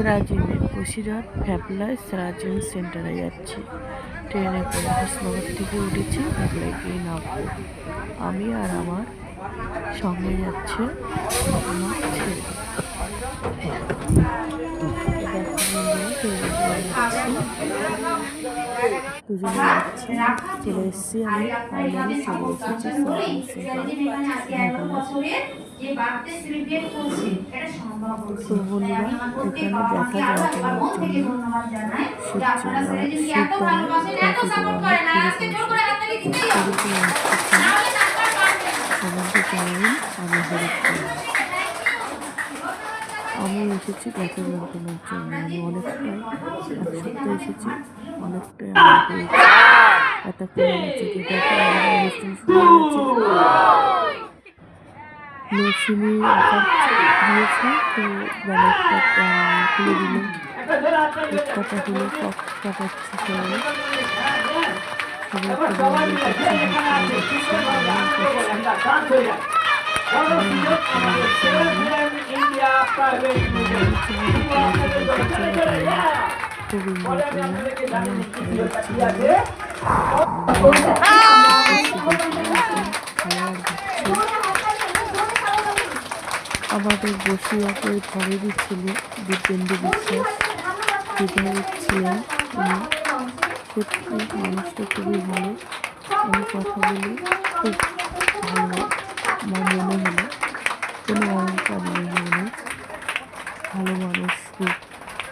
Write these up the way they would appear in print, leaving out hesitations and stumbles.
সেরাজুনে বসিরহাট ভ্যাপলায় সেরাজুন সেন্টারে যাচ্ছি। ট্রেনে করে হাসনগর থেকে উঠেছি, ভ্যাপলায় গিয়ে নামবো। আমি আর আমার সঙ্গে যাচ্ছে আমার ছেলে। দুজনে যাচ্ছি, চলে এসেছি। আমি ফাইনালি চলে এসেছি সেরাজুন সেন্টারে ভ্যাপলায়। তো বন্ধুরা, এখানে দেখা যন্ত্রণার জন্য আমি এসেছি ব্যথা যন্ত্রণার জন্য। আমি অনেকটাই এক সপ্তাহ এসেছি, অনেকটাই আমার ব্যথা কমে গেছে। অনুষ্ঠান শুরু হয়েছে, মৌসুমি আকার দিয়েছে, তো ব্যানারটা খুলে দিল, কথা হলো, কাটাচ্ছে সবাই। আমাদের বসিরহাটের ঘরেরই ছেলে দিব্যেন্দু বিশ্বাস, বিধায়ক ছিলেন উনি। সত্যি মানুষটা খুবই ভালো। আমি কথা বলি, খুব ভালো আমার মনে হলো, কোনো অহংকার নেই মনে, ভালো মানুষ খুব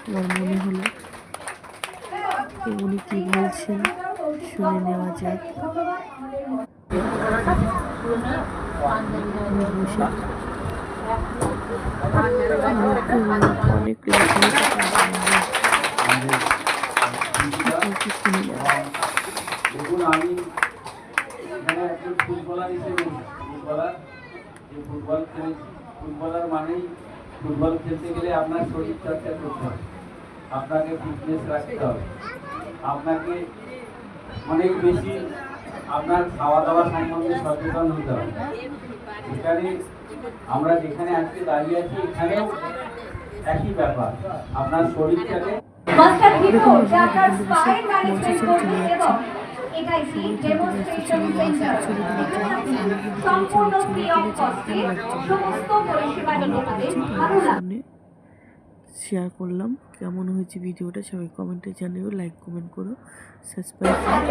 আমার মনে হলো। তো উনি কী বলছেন শুনে নেওয়া যাক। অনেক দেখুন, আমি এখানে একজন ফুটবলার হিসেবে ফুটবলার মানেই ফুটবল খেলতে গেলে আপনার শরীর চর্চা করতে হবে, আপনাকে ফিটনেস রাখতে হবে, আপনাকে অনেক বেশি আপনার খাওয়া দাওয়া সম্বন্ধে সচেতন হতে হবে। এখানে আমরা যেখানে আজকে দাঁড়িয়ে আছি, এখানেও একই ব্যাপার, আপনার শরীরটাকে শেয়ার করলাম। কেমন হয়েছে ভিডিওটা সবাই কমেন্টে জানিও, লাইক কমেন্ট করো, সাবস্ক্রাইব করো।